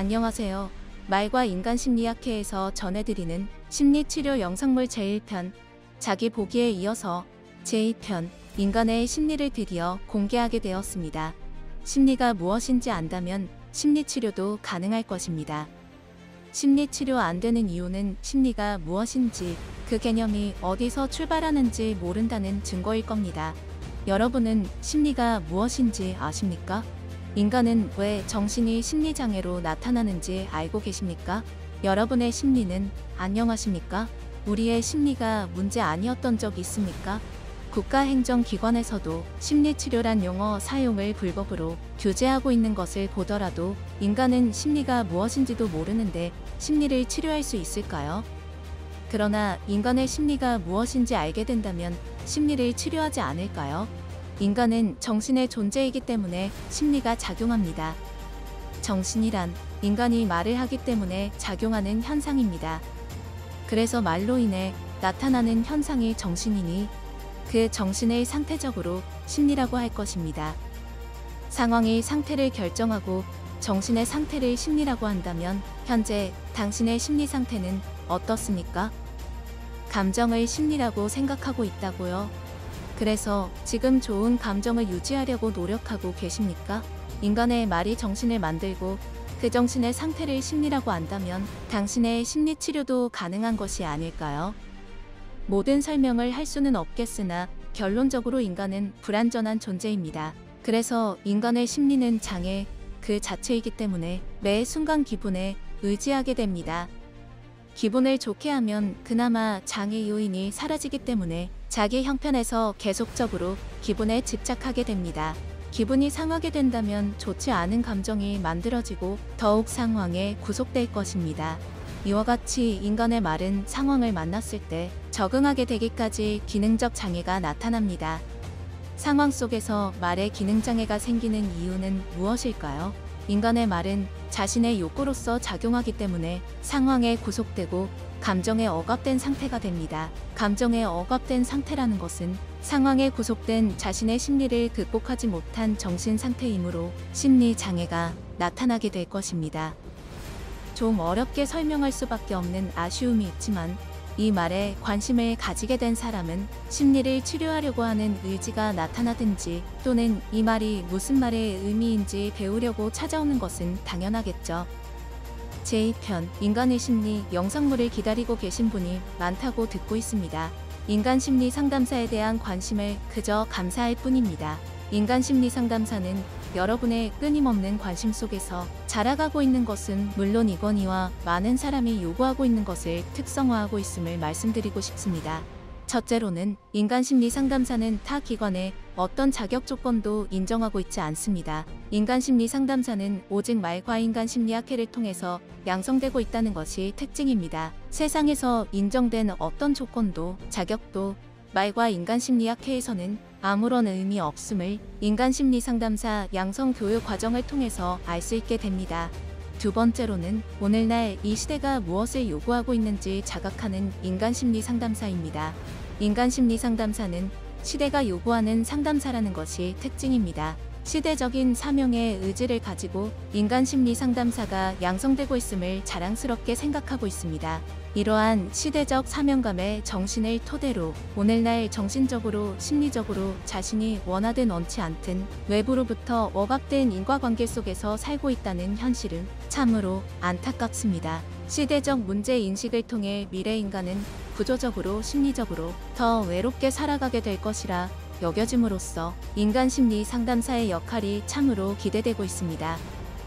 안녕하세요. 말과 인간 심리학회에서 전해드리는 심리치료 영상물 제1편, 자기 보기에 이어서 제2편, 인간의 심리를 드디어 공개하게 되었습니다. 심리가 무엇인지 안다면 심리치료도 가능할 것입니다. 심리치료 안 되는 이유는 심리가 무엇인지, 그 개념이 어디서 출발하는지 모른다는 증거일 겁니다. 여러분은 심리가 무엇인지 아십니까? 인간은 왜 정신이 심리장애로 나타나는지 알고 계십니까? 여러분의 심리는 안녕하십니까? 우리의 심리가 문제 아니었던 적 있습니까? 국가행정기관에서도 심리치료란 용어 사용을 불법으로 규제하고 있는 것을 보더라도 인간은 심리가 무엇인지도 모르는데 심리를 치료할 수 있을까요? 그러나 인간의 심리가 무엇인지 알게 된다면 심리를 치료하지 않을까요? 인간은 정신의 존재이기 때문에 심리가 작용합니다. 정신이란 인간이 말을 하기 때문에 작용하는 현상입니다. 그래서 말로 인해 나타나는 현상이 정신이니 그 정신을 상태적으로 심리라고 할 것입니다. 상황이 상태를 결정하고 정신의 상태를 심리라고 한다면 현재 당신의 심리 상태는 어떻습니까? 감정을 심리라고 생각하고 있다고요? 그래서 지금 좋은 감정을 유지하려고 노력하고 계십니까? 인간의 말이 정신을 만들고 그 정신의 상태를 심리라고 한다면 당신의 심리치료도 가능한 것이 아닐까요? 모든 설명을 할 수는 없겠으나 결론적으로 인간은 불완전한 존재입니다. 그래서 인간의 심리는 장애 그 자체이기 때문에 매 순간 기분에 의지하게 됩니다. 기분을 좋게 하면 그나마 장애 요인이 사라지기 때문에 자기 형편에서 계속적으로 기분에 집착하게 됩니다. 기분이 상하게 된다면 좋지 않은 감정이 만들어지고 더욱 상황에 구속될 것입니다. 이와 같이 인간의 말은 상황을 만났을 때 적응하게 되기까지 기능적 장애가 나타납니다. 상황 속에서 말에 기능장애가 생기는 이유는 무엇일까요? 인간의 말은 자신의 욕구로서 작용하기 때문에 상황에 구속되고 감정에 억압된 상태가 됩니다. 감정에 억압된 상태라는 것은 상황에 구속된 자신의 심리를 극복하지 못한 정신 상태이므로 심리 장애가 나타나게 될 것입니다. 좀 어렵게 설명할 수밖에 없는 아쉬움이 있지만 이 말에 관심을 가지게 된 사람은 심리를 치료하려고 하는 의지가 나타나든지 또는 이 말이 무슨 말의 의미인지 배우려고 찾아오는 것은 당연하겠죠. 제2편 인간의 심리 영상물을 기다리고 계신 분이 많다고 듣고 있습니다. 인간 심리 상담사에 대한 관심을 그저 감사할 뿐입니다. 인간 심리 상담사는 여러분의 끊임없는 관심 속에서 자라가고 있는 것은 물론이거니와 많은 사람이 요구하고 있는 것을 특성화하고 있음을 말씀드리고 싶습니다. 첫째로는 인간 심리 상담사는 타 기관의 어떤 자격 조건도 인정하고 있지 않습니다. 인간 심리 상담사는 오직 말과 인간 심리학회를 통해서 양성되고 있다는 것이 특징입니다. 세상에서 인정된 어떤 조건도 자격도 말과 인간 심리학회에서는 아무런 의미 없음을 인간 심리 상담사 양성 교육 과정을 통해서 알 수 있게 됩니다. 두 번째로는 오늘날 이 시대가 무엇을 요구하고 있는지 자각하는 인간 심리 상담사입니다. 인간 심리 상담사는 시대가 요구하는 상담사라는 것이 특징입니다. 시대적인 사명의 의지를 가지고 인간 심리 상담사가 양성되고 있음을 자랑스럽게 생각하고 있습니다. 이러한 시대적 사명감의 정신을 토대로 오늘날 정신적으로 심리적으로 자신이 원하든 원치 않든 외부로부터 억압된 인과관계 속에서 살고 있다는 현실은 참으로 안타깝습니다. 시대적 문제 인식을 통해 미래 인간은 구조적으로 심리적으로 더 외롭게 살아가게 될 것이라 여겨짐으로써 인간 심리 상담사의 역할이 참으로 기대되고 있습니다.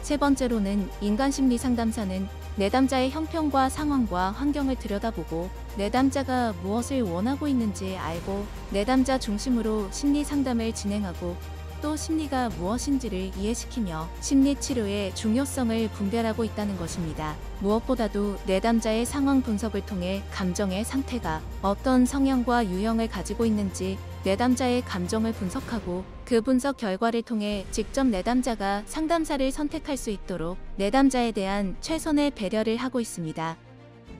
세 번째로는 인간 심리 상담사는 내담자의 형편과 상황과 환경을 들여다보고 내담자가 무엇을 원하고 있는지 알고 내담자 중심으로 심리 상담을 진행하고 또 심리가 무엇인지를 이해시키며 심리치료의 중요성을 분별하고 있다는 것입니다. 무엇보다도 내담자의 상황 분석을 통해 감정의 상태가 어떤 성향과 유형을 가지고 있는지 내담자의 감정을 분석하고 그 분석 결과를 통해 직접 내담자가 상담사를 선택할 수 있도록 내담자에 대한 최선의 배려를 하고 있습니다.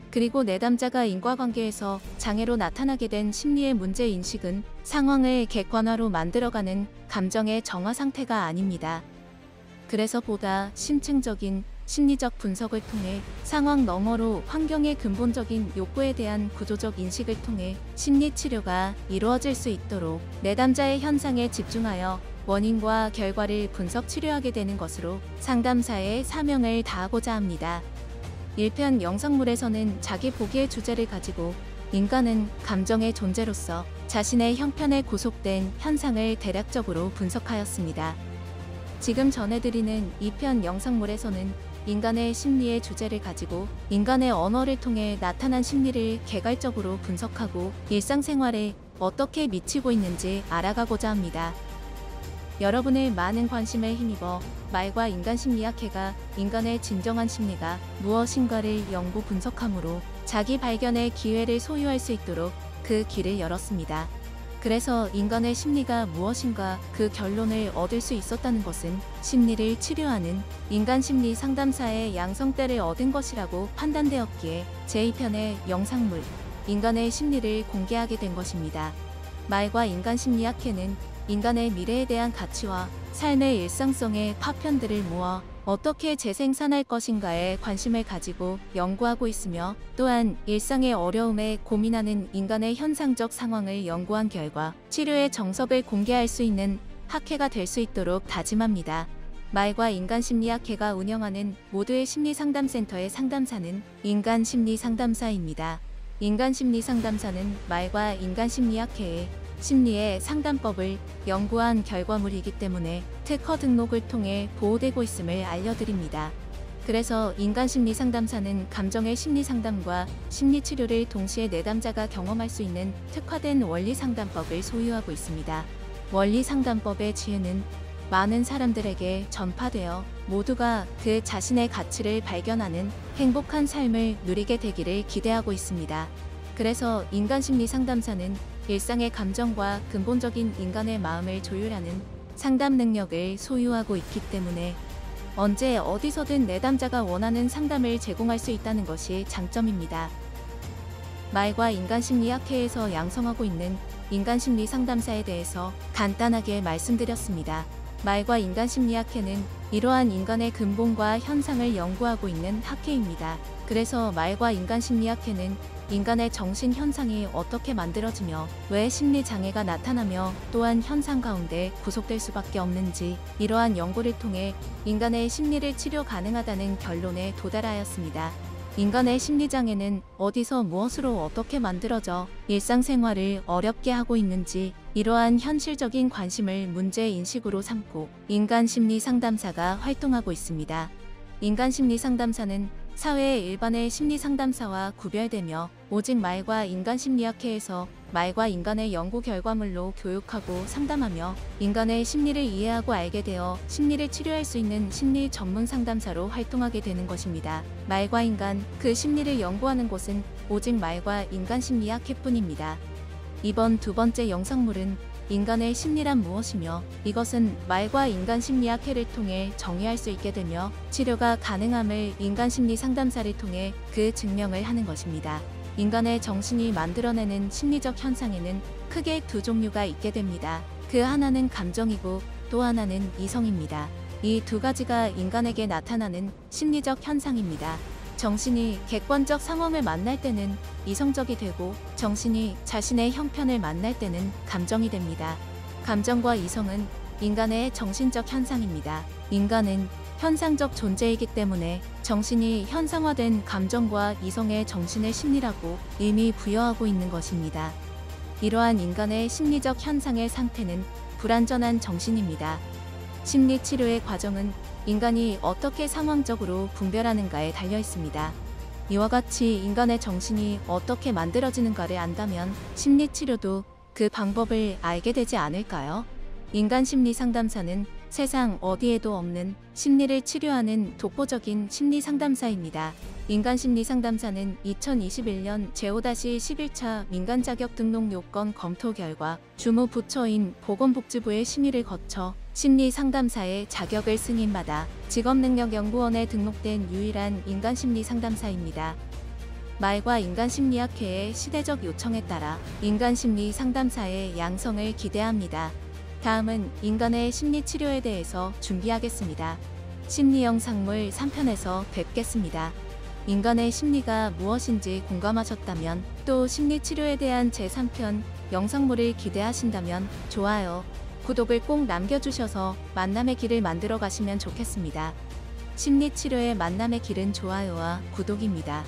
그리고 내담자가 인과관계에서 장애로 나타나게 된 심리의 문제 인식은 상황을 객관화로 만들어가는 감정의 정화 상태가 아닙니다. 그래서 보다 심층적인 심리적 분석을 통해 상황 너머로 환경의 근본적인 욕구에 대한 구조적 인식을 통해 심리 치료가 이루어질 수 있도록 내담자의 현상에 집중하여 원인과 결과를 분석 치료하게 되는 것으로 상담사의 사명을 다하고자 합니다. 1편 영상물에서는 자기 보기의 주제를 가지고 인간은 감정의 존재로서 자신의 형편에 구속된 현상을 대략적으로 분석하였습니다. 지금 전해드리는 2편 영상물에서는 인간의 심리의 주제를 가지고 인간의 언어를 통해 나타난 심리를 개괄적으로 분석하고 일상생활에 어떻게 미치고 있는지 알아가고자 합니다. 여러분의 많은 관심에 힘입어 말과 인간심리학회가 인간의 진정한 심리가 무엇인가를 연구 분석함으로 자기 발견의 기회를 소유할 수 있도록 그 길을 열었습니다. 그래서 인간의 심리가 무엇인가 그 결론을 얻을 수 있었다는 것은 심리를 치료하는 인간심리 상담사의 양성대를 얻은 것이라고 판단되었기에 제2편의 영상물 인간의 심리를 공개하게 된 것입니다. 말과 인간심리학회는 인간의 미래에 대한 가치와 삶의 일상성의 파편들을 모아 어떻게 재생산할 것인가에 관심을 가지고 연구하고 있으며 또한 일상의 어려움에 고민하는 인간의 현상적 상황을 연구한 결과 치료의 정석을 공개할 수 있는 학회가 될 수 있도록 다짐합니다. 말과 인간심리학회가 운영하는 모두의 심리상담센터의 상담사는 인간심리상담사입니다. 인간심리상담사는 말과 인간심리학회의 심리의 상담법을 연구한 결과물이기 때문에 특허 등록을 통해 보호되고 있음을 알려드립니다. 그래서 인간심리상담사는 감정의 심리상담과 심리치료를 동시에 내담자가 경험할 수 있는 특화된 원리상담법을 소유하고 있습니다. 원리상담법의 지혜는 많은 사람들에게 전파되어 모두가 그 자신의 가치를 발견하는 행복한 삶을 누리게 되기를 기대하고 있습니다. 그래서 인간심리상담사는 일상의 감정과 근본적인 인간의 마음을 조율하는 상담 능력을 소유하고 있기 때문에 언제 어디서든 내담자가 원하는 상담을 제공할 수 있다는 것이 장점입니다. 말과 인간심리학회에서 양성하고 있는 인간심리 상담사에 대해서 간단하게 말씀드렸습니다. 말과 인간심리학회는 이러한 인간의 근본과 현상을 연구하고 있는 학회입니다. 그래서 말과 인간심리학회는 인간의 정신 현상이 어떻게 만들어지며 왜 심리 장애가 나타나며 또한 현상 가운데 구속될 수밖에 없는지 이러한 연구를 통해 인간의 심리를 치료 가능하다는 결론에 도달하였습니다. 인간의 심리장애는 어디서 무엇으로 어떻게 만들어져 일상생활을 어렵게 하고 있는지 이러한 현실적인 관심을 문제인식으로 삼고 인간심리상담사가 활동하고 있습니다. 인간심리상담사는 사회의 일반의 심리상담사와 구별되며 오직 말과 인간심리학회에서 말과 인간의 연구 결과물로 교육하고 상담하며 인간의 심리를 이해하고 알게 되어 심리를 치료할 수 있는 심리 전문 상담사로 활동하게 되는 것입니다. 말과 인간, 그 심리를 연구하는 곳은 오직 말과 인간심리학회뿐입니다. 이번 두 번째 영상물은 인간의 심리란 무엇이며 이것은 말과 인간심리학회를 통해 정의할 수 있게 되며 치료가 가능함을 인간심리 상담사를 통해 그 증명을 하는 것입니다. 인간의 정신이 만들어내는 심리적 현상에는 크게 두 종류가 있게 됩니다. 그 하나는 감정이고 또 하나는 이성입니다. 이 두 가지가 인간에게 나타나는 심리적 현상입니다. 정신이 객관적 상황을 만날 때는 이성적이 되고 정신이 자신의 형편을 만날 때는 감정이 됩니다. 감정과 이성은 인간의 정신적 현상입니다. 인간은 현상적 존재이기 때문에 정신이 현상화된 감정과 이성의 정신의 심리라고 의미 부여하고 있는 것입니다. 이러한 인간의 심리적 현상의 상태는 불완전한 정신입니다. 심리치료의 과정은 인간이 어떻게 상황적으로 분별하는가에 달려 있습니다. 이와 같이 인간의 정신이 어떻게 만들어지는가를 안다면 심리치료도 그 방법을 알게 되지 않을까요? 인간심리 상담사는 세상 어디에도 없는 심리를 치료하는 독보적인 심리 상담사입니다. 인간심리 상담사는 2021년 제5-11차 민간자격 등록 요건 검토 결과 주무부처인 보건복지부의 심의를 거쳐 심리 상담사의 자격을 승인받아 직업능력연구원에 등록된 유일한 인간심리 상담사입니다. 말과 인간심리학회의 시대적 요청에 따라 인간심리 상담사의 양성을 기대합니다. 다음은 인간의 심리치료에 대해서 준비하겠습니다. 심리 영상물 3편에서 뵙겠습니다. 인간의 심리가 무엇인지 공감하셨다면, 또 심리 치료에 대한 제3편 영상물을 기대하신다면 좋아요, 구독을 꼭 남겨주셔서 만남의 길을 만들어 가시면 좋겠습니다. 심리 치료의 만남의 길은 좋아요와 구독입니다.